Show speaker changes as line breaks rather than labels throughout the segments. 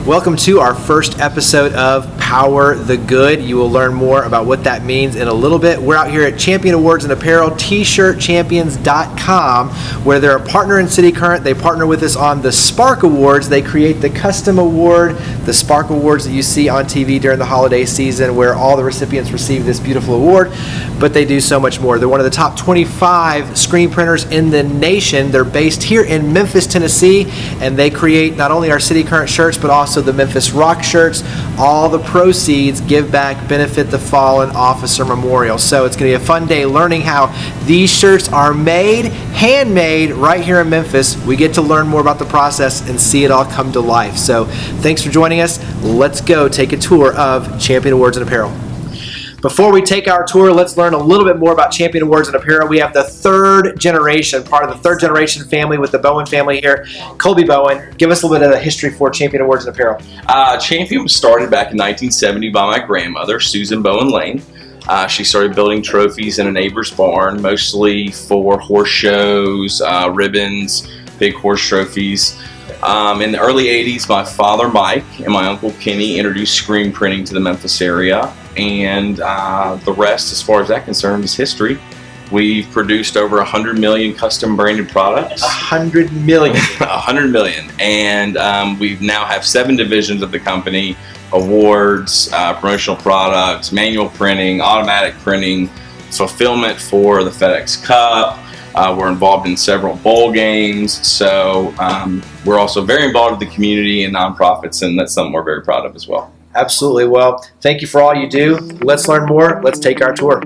Welcome to our first episode of Power the Good. You will learn more about what that means in a little bit. We're out here at Champion Awards and Apparel, TShirtChampions.com, where they're a partner in cityCURRENT. They partner with us on the Spark Awards. They create the custom award, the Spark Awards that you see on TV during the holiday season, where all the recipients receive this beautiful award. But they do so much more. They're one of the top 25 screen printers in the nation. They're based here in Memphis, Tennessee, and they create not only our cityCURRENT shirts, but also the Memphis Rock shirts. All the proceeds give back, benefit the fallen officer memorial. So it's going to be a fun day learning how these shirts are made, handmade right here in Memphis. We get to learn more about the process and see it all come to life. So thanks for joining us. Let's go take a tour of Champion Awards and Apparel. Before we take our tour, let's learn a little bit more about Champion Awards and Apparel. We have the third generation, part of the third generation family with the Bowen family here. Colby Bowen, give us a little bit of the history for Champion Awards and Apparel.
Champion was started back in 1970 by my grandmother, Susan Bowen Lane. She started building trophies in a neighbor's barn, mostly for horse shows, ribbons, big horse trophies. In the early 80s, my father, Mike, and my uncle, Kenny, introduced screen printing to the Memphis area. And the rest, as far as that concerned, is history. We've produced over 100 million custom branded products.
100 million.
100 million. And we now have 7 divisions of the company: awards, promotional products, manual printing, automatic printing, fulfillment for the FedEx Cup. We're involved in several bowl games. So we're also very involved with the community and nonprofits, and that's something we're very proud of as well.
Absolutely. Well, thank you for all you do. Let's learn more. Let's take our tour.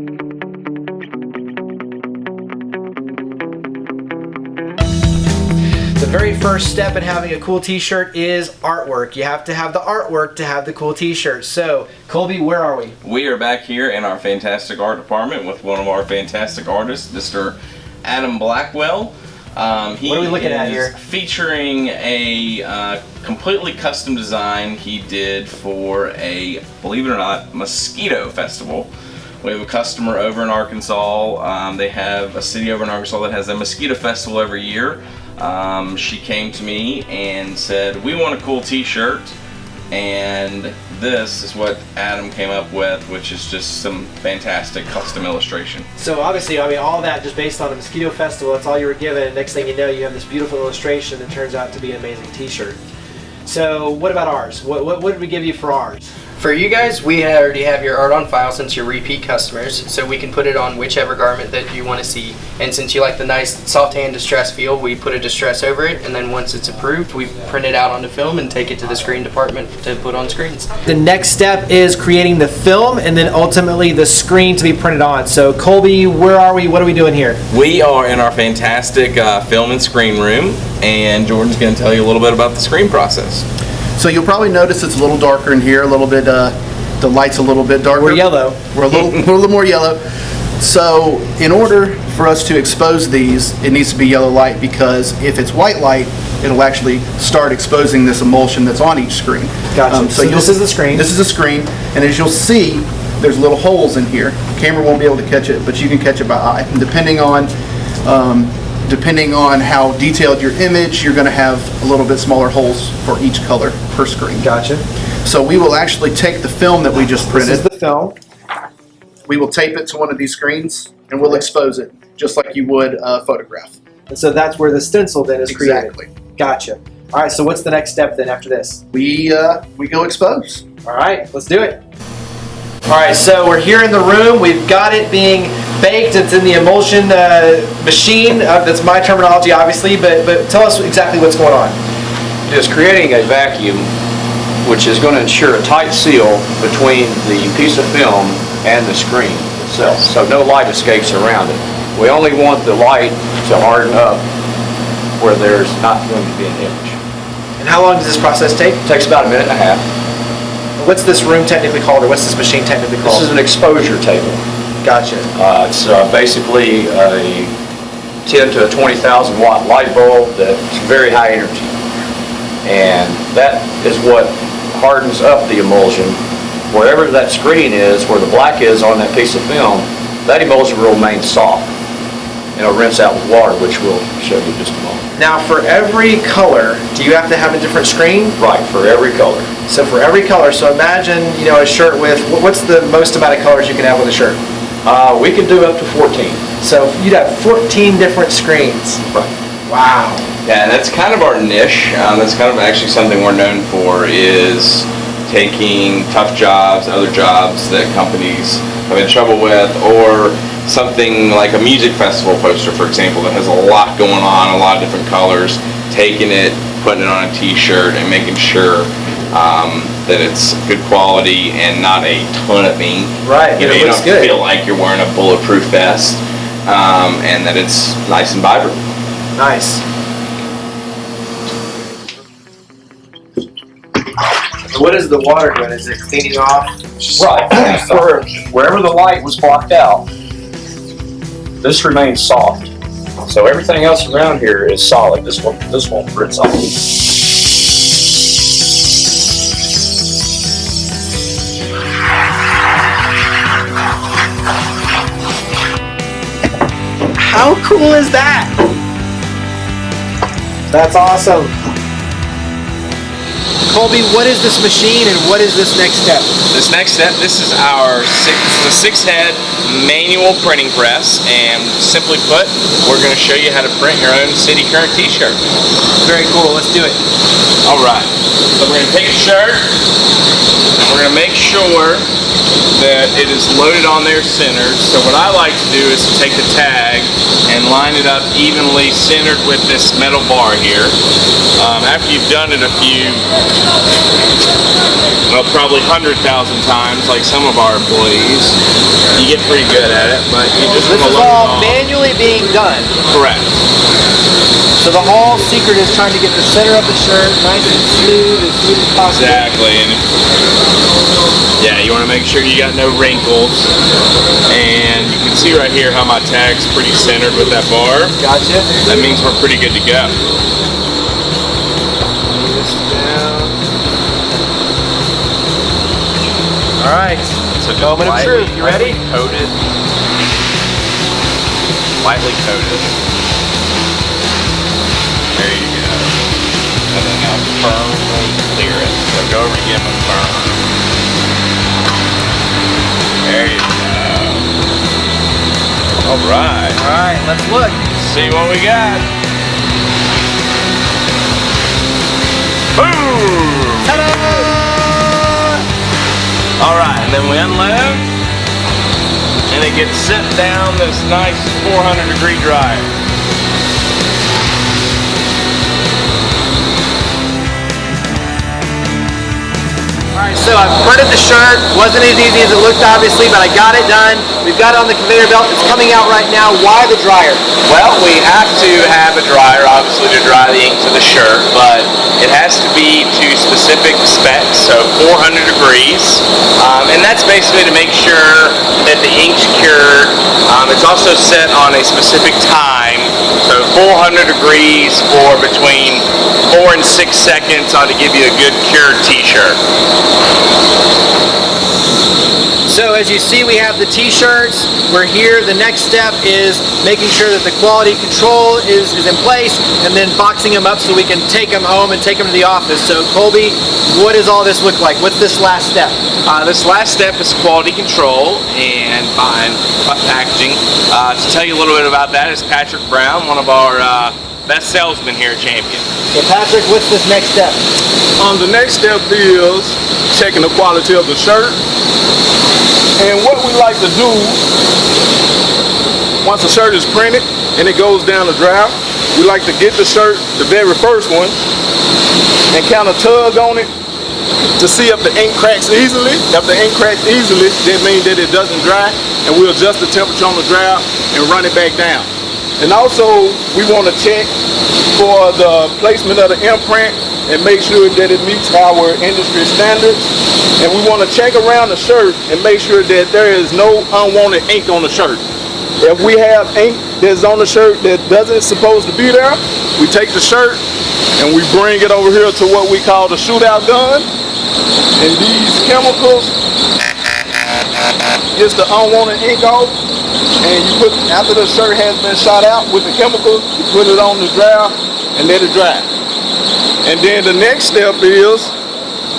The very first step in having a cool t-shirt is artwork. You have to have the artwork to have the cool t-shirt. So, Colby, where are we?
We are back here in our fantastic art department with one of our fantastic artists, Mr. Adam Blackwell.
What are we looking at here?
Featuring a completely custom design he did for a, believe it or not, mosquito festival. We have a customer over in Arkansas. They have a city over in Arkansas that has a mosquito festival every year. She came to me and said, we want a cool t-shirt. And this is what Adam came up with, which is just some fantastic custom illustration.
So obviously, I mean, all that just based on the mosquito festival, that's all you were given, and next thing you know, you have this beautiful illustration that turns out to be an amazing t-shirt. So what about ours? What did we give you for ours?
For you guys, we already have your art on file since you're repeat customers, so we can put it on whichever garment that you want to see. And since you like the nice soft hand distress feel, we put a distress over it, and then once it's approved, we print it out onto film and take it to the screen department to put on screens.
The next step is creating the film and then ultimately the screen to be printed on. So Colby, where are we? What are we doing here?
We are in our fantastic film and screen room, and Jordan's going to tell you a little bit about the screen process.
So you'll probably notice it's a little darker in here, a little bit, the light's a little bit darker.
We're yellow.
We're a little more yellow. So in order for us to expose these, it needs to be yellow light, because if it's white light, it'll actually start exposing this emulsion that's on each screen.
Gotcha. So this is the screen.
This is the screen, and as you'll see, there's little holes in here. The camera won't be able to catch it, but you can catch it by eye. And depending on how detailed your image, you're going to have a little bit smaller holes for each color per screen.
Gotcha.
So we will actually take the film that we just printed.
This is the film.
We will tape it to one of these screens, and we'll expose it just like you would a photograph.
And so that's where the stencil then is created.
Exactly.
Gotcha. All right, so what's the next step then after this?
We go expose.
All right, let's do it. All right, so we're here in the room. We've got it being baked. It's in the emulsion machine. That's my terminology, obviously, but tell us exactly what's going on.
Just creating a vacuum, which is going to ensure a tight seal between the piece of film and the screen itself, so no light escapes around it. We only want the light to harden up where there's not going to be an image.
And how long does this process take?
It takes about a minute and a half.
What's this room technically called, or what's this machine technically called?
This is an exposure table.
Gotcha.
It's basically a 10 to 20,000 watt light bulb that's very high energy. And that is what hardens up the emulsion. Wherever that screen is, where the black is on that piece of film, that emulsion will remain soft. and it'll rinse out with water, which we'll show you in just a moment.
Now, for every color, do you have to have a different screen?
Right, for every color.
So for every color, so imagine, you know, a shirt with, what's the most amount of colors you can have with a shirt?
We can do up to 14.
So you'd have 14 different screens.
Right.
Wow.
Yeah, and that's kind of our niche. That's kind of actually something we're known for, is taking tough jobs, other jobs that companies have been in trouble with, or something like a music festival poster, for example, that has a lot going on, a lot of different colors, taking it, putting it on a t-shirt, and making sure that it's good quality and not a ton of ink.
Right,
You know,
it
you
looks
don't
good.
feel like you're wearing a bulletproof vest, and that it's nice and vibrant.
Nice. What is the water doing? Is it cleaning off?
Right. Wherever the light was blocked out, this remains soft. So everything else around here is solid. This won't rinse off.
How cool is that? That's awesome. Colby, what is this machine and what is this next step?
This next step, this is our six-head manual printing press, and simply put, we're going to show you how to print your own cityCURRENT t-shirt.
Very cool, let's do it.
All right, so we're going to take a shirt, and we're going to make sure that it is loaded on there centered. So what I like to do is to take the tag and line it up evenly centered with this metal bar here. After you've done it a few, well, probably 100,000 times, like some of our employees, you get pretty good at it, but you just
This
want to
is
load
all
it on.
manually being done.
Correct.
So the whole secret is trying to get the center of the shirt nice and smooth as possible.
Exactly, and yeah, you want to make sure you got no wrinkles, and you can see right here how my tag's pretty centered with that bar.
Gotcha.
That means we're pretty good to go.
This down. All right.
So just
Moment of truth. You ready?
Coated. Lightly coated. There you go. And then now firmly clear it. So go over and give them a firm. There you go. All right.
All right, let's look.
See what we got. Boom!
Ta-da!
All right, and then we unload, and it gets sent down this nice 400-degree dryer.
Alright, so I've printed the shirt. Wasn't as easy as it looked, obviously, but I got it done. We've got it on the conveyor belt. It's coming out right now. Why the dryer?
Well, we have to have a dryer, obviously, to dry the ink to the shirt, but it has to be to specific specs, so 400 degrees, and that's basically to make sure that the ink's cured. It's also set on a specific time, so 400 degrees for between 4 and 6 seconds ought to give you a good cured t-shirt.
So as you see, we have the t-shirts. We're here. The next step is making sure that the quality control is in place, and then boxing them up so we can take them home and take them to the office. So Colby, what does all this look like? What's this last step?
This last step is quality control and fine packaging. To tell you a little bit about that is Patrick Brown, one of our best salesmen here at Champion.
So Patrick, what's this next step?
The next step is checking the quality of the shirt. And what we like to do, once a shirt is printed and it goes down the dryer, we like to get the shirt, the very first one, and kind of tug on it to see if the ink cracks easily. If the ink cracks easily, that means that it doesn't dry, and we adjust the temperature on the dryer and run it back down. And also, we want to check for the placement of the imprint and make sure that it meets our industry standards. And we want to check around the shirt and make sure that there is no unwanted ink on the shirt. If we have ink that's on the shirt that doesn't supposed to be there, we take the shirt and we bring it over here to what we call the shootout gun. And these chemicals gets the unwanted ink off, and you put, after the shirt has been shot out with the chemicals, you put it on the dryer and let it dry. And then the next step is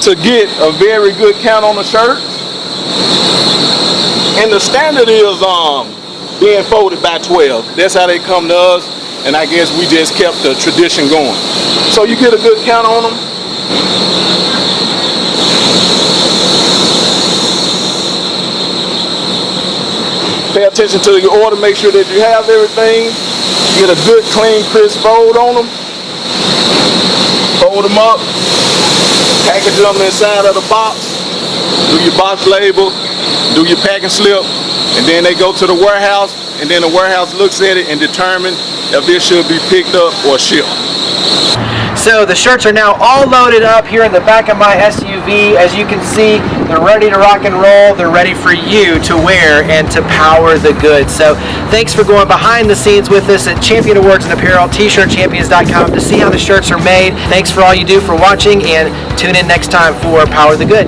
to get a very good count on the shirt. And the standard is being folded by 12. That's how they come to us, and I guess we just kept the tradition going. So you get a good count on them. Pay attention to your order, make sure that you have everything. Get a good, clean, crisp fold on them. Fold them up, package them inside of the box, do your box label, do your packing slip, and then they go to the warehouse, and then the warehouse looks at it and determines if this should be picked up or shipped.
So the shirts are now all loaded up here in the back of my SUV. As you can see, they're ready to rock and roll. They're ready for you to wear and to power the good. So thanks for going behind the scenes with us at Champion Awards and Apparel, tshirtchampions.com to see how the shirts are made. Thanks for all you do for watching, and tune in next time for Power the Good.